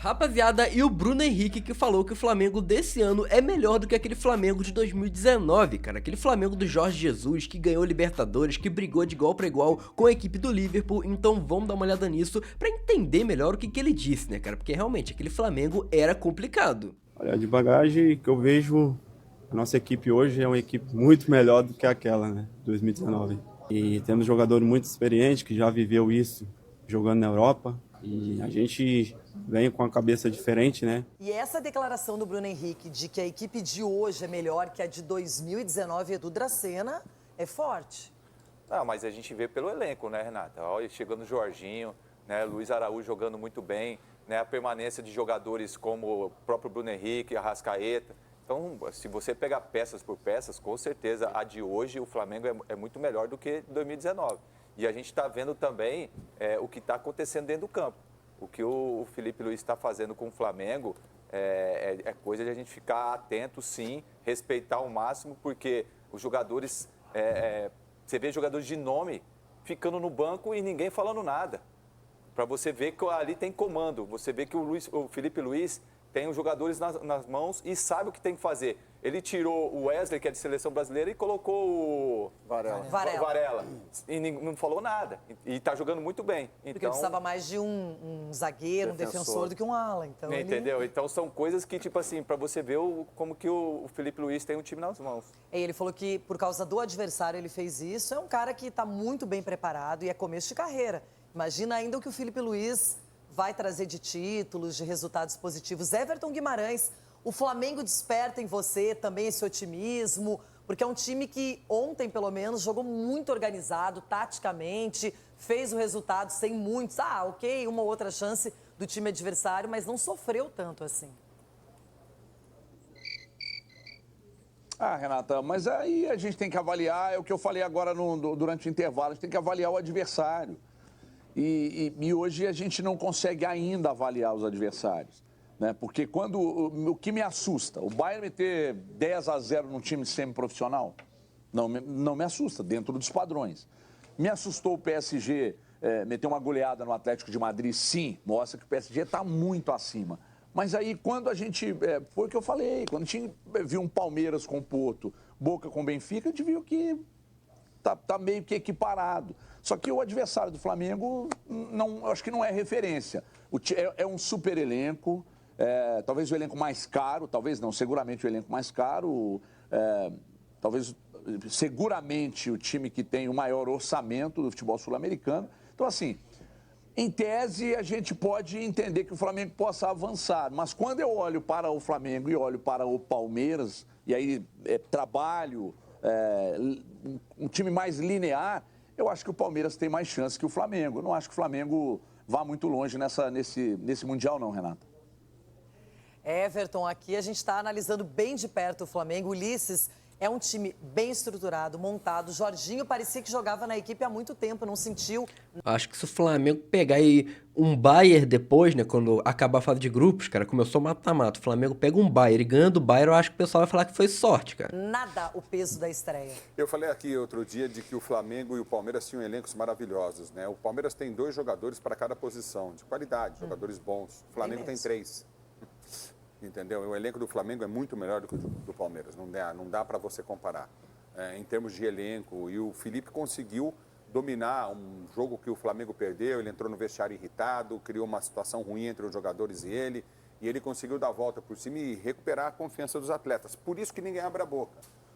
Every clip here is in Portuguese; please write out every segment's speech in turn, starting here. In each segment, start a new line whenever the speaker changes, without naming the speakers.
Rapaziada, e o Bruno Henrique que falou que o Flamengo desse ano é melhor do que aquele Flamengo de 2019, cara. Aquele Flamengo do Jorge Jesus que ganhou Libertadores, que brigou de igual pra igual com a equipe do Liverpool. Então vamos dar uma olhada nisso pra entender melhor o que ele disse, né, cara? Porque realmente aquele Flamengo era complicado.
Olha, de bagagem que eu vejo, a nossa equipe hoje é uma equipe muito melhor do que aquela, né, 2019. E temos jogadores muito experientes que já viveu isso jogando na Europa. E a gente vem com a cabeça diferente, né?
E essa declaração do Bruno Henrique de que a equipe de hoje é melhor que a de 2019 do Dracena é forte.
Não, mas a gente vê pelo elenco, né, Renata? Olha, chegando o Jorginho, né, Luiz Araújo jogando muito bem, né, a permanência de jogadores como o próprio Bruno Henrique, Arrascaeta. Então, se você pegar peças por peças, com certeza a de hoje o Flamengo é muito melhor do que 2019. E a gente está vendo também o que está acontecendo dentro do campo. O que o Felipe Luiz está fazendo com o Flamengo é coisa de a gente ficar atento, sim, respeitar ao máximo, porque os jogadores, você vê jogadores de nome ficando no banco e ninguém falando nada. Para você ver que ali tem comando, você vê que o Felipe Luiz tem os jogadores nas mãos e sabe o que tem que fazer. Ele tirou o Wesley, que é de seleção brasileira, e colocou o Varela. E não falou nada. E está jogando muito bem. Então,
porque precisava mais de um zagueiro, um defensor do que um ala. Então,
entendeu? Então são coisas que, tipo assim, para você ver como que o Felipe Luiz tem um time nas mãos.
Ele falou que por causa do adversário ele fez isso. É um cara que está muito bem preparado e é começo de carreira. Imagina ainda o que o Felipe Luiz vai trazer de títulos, de resultados positivos. Everton Guimarães, o Flamengo desperta em você também esse otimismo, porque é um time que ontem, pelo menos, jogou muito organizado, taticamente, fez o resultado sem muitos. Ok, uma ou outra chance do time adversário, mas não sofreu tanto assim.
Renata, mas aí a gente tem que avaliar, é o que eu falei agora durante o intervalo, a gente tem que avaliar o adversário. E hoje a gente não consegue ainda avaliar os adversários, né? Porque o que me assusta, o Bayern meter 10-0 num time semiprofissional, não me assusta, dentro dos padrões. Me assustou o PSG meter uma goleada no Atlético de Madrid, sim, mostra que o PSG está muito acima. Mas aí quando a gente, foi o que eu falei, quando a gente viu um Palmeiras com o Porto, Boca com o Benfica, a gente viu que tá meio que equiparado. Só que o adversário do Flamengo, acho que não é referência. É um super elenco, talvez o elenco mais caro, talvez não, seguramente o elenco mais caro, seguramente o time que tem o maior orçamento do futebol sul-americano. Então, assim, em tese, a gente pode entender que o Flamengo possa avançar. Mas quando eu olho para o Flamengo e olho para o Palmeiras, e aí trabalho, um time mais linear, eu acho que o Palmeiras tem mais chance que o Flamengo. Eu não acho que o Flamengo vá muito longe nesse Mundial, não, Renata.
Everton, aqui a gente está analisando bem de perto o Flamengo. Ulisses é um time bem estruturado, montado. Jorginho parecia que jogava na equipe há muito tempo, não sentiu.
Acho que se o Flamengo pegar aí um Bayern depois, né, quando acabar a fase de grupos, cara, começou mata-mata, o Flamengo pega um Bayern e ganha do Bayern, eu acho que o pessoal vai falar que foi sorte, cara.
Nada o peso da estreia.
Eu falei aqui outro dia de que o Flamengo e o Palmeiras tinham elencos maravilhosos, né? O Palmeiras tem 2 jogadores para cada posição, de qualidade, jogadores bons. O Flamengo tem 3. Entendeu? O elenco do Flamengo é muito melhor do que o do Palmeiras, não dá para você comparar. Em termos de elenco, e o Felipe conseguiu dominar um jogo que o Flamengo perdeu, ele entrou no vestiário irritado, criou uma situação ruim entre os jogadores e ele conseguiu dar a volta por cima e recuperar a confiança dos atletas. Por isso que ninguém abre a boca.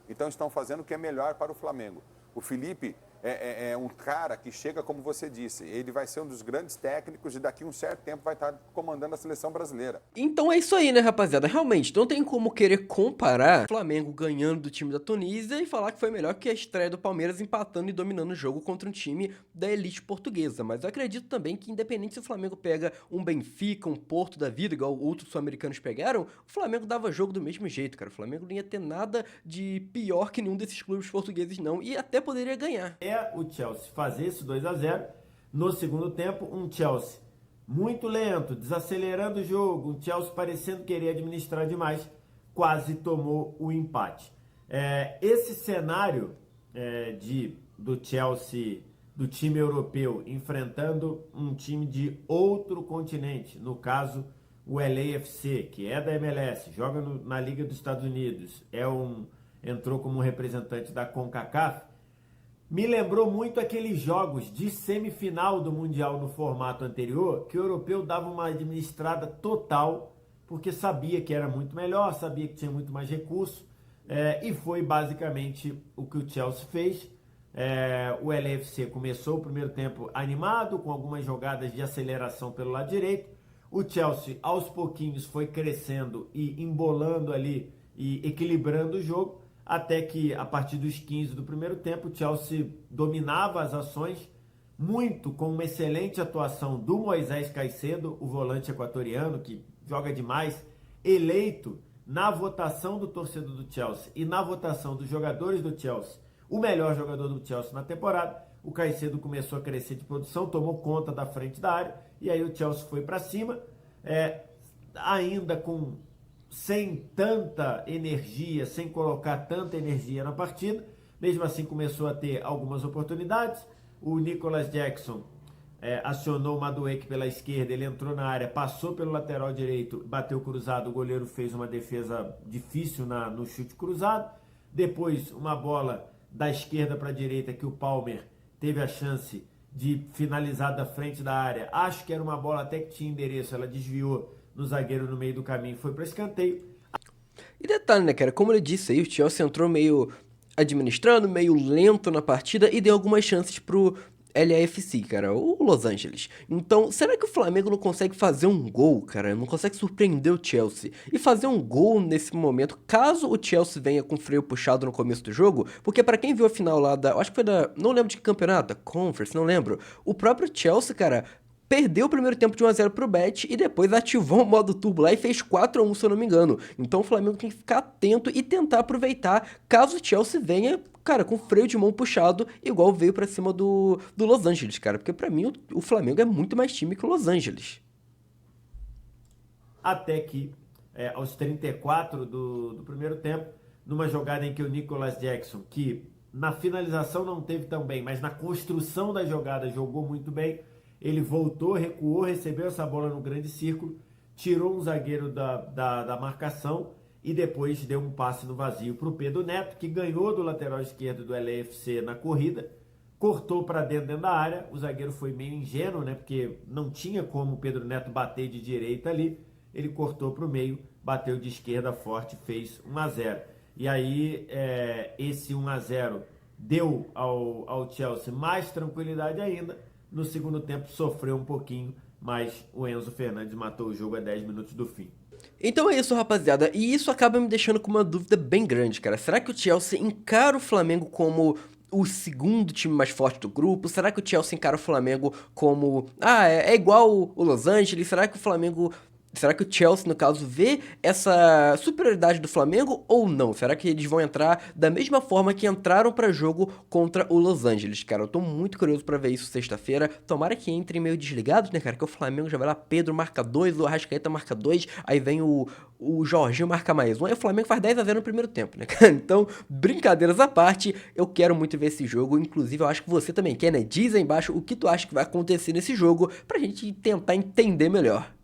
Então estão fazendo o que é melhor para o Flamengo. O Felipe é um cara que chega, como você disse, ele vai ser um dos grandes técnicos e daqui a um certo tempo vai estar comandando a seleção brasileira.
Então é isso aí, né, rapaziada? Realmente, não tem como querer comparar o Flamengo ganhando do time da Tunísia e falar que foi melhor que a estreia do Palmeiras empatando e dominando o jogo contra um time da elite portuguesa. Mas eu acredito também que, independente se o Flamengo pega um Benfica, um Porto da vida, igual outros sul-americanos pegaram, o Flamengo dava jogo do mesmo jeito, cara. O Flamengo não ia ter nada de pior que nenhum desses clubes portugueses, não. E até poderia ganhar.
O Chelsea fazer esse 2-0. No segundo tempo, um Chelsea muito lento, desacelerando o jogo, um Chelsea parecendo querer administrar demais, quase tomou o empate. Esse cenário do Chelsea, do time europeu, enfrentando um time de outro continente, no caso, o LAFC, que é da MLS, joga na Liga dos Estados Unidos, entrou como representante da CONCACAF, me lembrou muito aqueles jogos de semifinal do Mundial no formato anterior, que o europeu dava uma administrada total, porque sabia que era muito melhor, sabia que tinha muito mais recurso, e foi basicamente o que o Chelsea fez. O LAFC começou o primeiro tempo animado, com algumas jogadas de aceleração pelo lado direito. O Chelsea, aos pouquinhos, foi crescendo e embolando ali e equilibrando o jogo, até que, a partir dos 15 do primeiro tempo, o Chelsea dominava as ações, muito com uma excelente atuação do Moisés Caicedo, o volante equatoriano, que joga demais, eleito na votação do torcedor do Chelsea e na votação dos jogadores do Chelsea, o melhor jogador do Chelsea na temporada. O Caicedo começou a crescer de produção, tomou conta da frente da área, e aí o Chelsea foi para cima, ainda sem tanta energia, sem colocar tanta energia na partida. Mesmo assim começou a ter algumas oportunidades. O Nicolas Jackson acionou o Madueke pela esquerda, ele entrou na área, passou pelo lateral direito, bateu cruzado, o goleiro fez uma defesa difícil no chute cruzado. Depois uma bola da esquerda para a direita que o Palmer teve a chance de finalizar da frente da área. Acho que era uma bola até que tinha endereço, ela desviou no zagueiro no meio do caminho, foi para escanteio.
E detalhe, né, cara, como ele disse aí, o Chelsea entrou meio administrando, meio lento na partida e deu algumas chances pro LAFC, cara, o Los Angeles. Então, será que o Flamengo não consegue fazer um gol, cara? Não consegue surpreender o Chelsea e fazer um gol nesse momento, caso o Chelsea venha com freio puxado no começo do jogo? Porque pra quem viu a final lá acho que foi não lembro de que campeonato, da Conference, não lembro. O próprio Chelsea, cara, perdeu o primeiro tempo de 1-0 pro Bet e depois ativou o modo turbo lá e fez 4-1, se eu não me engano. Então o Flamengo tem que ficar atento e tentar aproveitar caso o Chelsea venha, cara, com freio de mão puxado, igual veio pra cima do Los Angeles, cara. Porque pra mim o Flamengo é muito mais time que o Los Angeles.
Até que, aos 34 do primeiro tempo, numa jogada em que o Nicolas Jackson, que na finalização não teve tão bem, mas na construção da jogada jogou muito bem, ele voltou, recuou, recebeu essa bola no grande círculo, tirou um zagueiro da marcação e depois deu um passe no vazio para o Pedro Neto, que ganhou do lateral esquerdo do LAFC na corrida, cortou para dentro da área. O zagueiro foi meio ingênuo, né, porque não tinha como o Pedro Neto bater de direita ali. Ele cortou para o meio, bateu de esquerda forte, fez 1-0. E aí esse 1-0 deu ao Chelsea mais tranquilidade ainda. No segundo tempo sofreu um pouquinho, mas o Enzo Fernandes matou o jogo a 10 minutos do fim.
Então é isso, rapaziada, e isso acaba me deixando com uma dúvida bem grande, cara. Será que o Chelsea encara o Flamengo como o segundo time mais forte do grupo? Será que o Chelsea encara o Flamengo como... é igual o Los Angeles? Será que o Chelsea, no caso, vê essa superioridade do Flamengo ou não? Será que eles vão entrar da mesma forma que entraram para jogo contra o Los Angeles, cara? Eu tô muito curioso para ver isso sexta-feira. Tomara que entrem meio desligados, né, cara? Que o Flamengo já vai lá, Pedro marca 2, o Arrascaeta marca 2, aí vem o Jorginho marca mais 1, aí o Flamengo faz 10-0 no primeiro tempo, né, cara? Então, brincadeiras à parte, eu quero muito ver esse jogo. Inclusive, eu acho que você também quer, né? Diz aí embaixo o que tu acha que vai acontecer nesse jogo pra gente tentar entender melhor.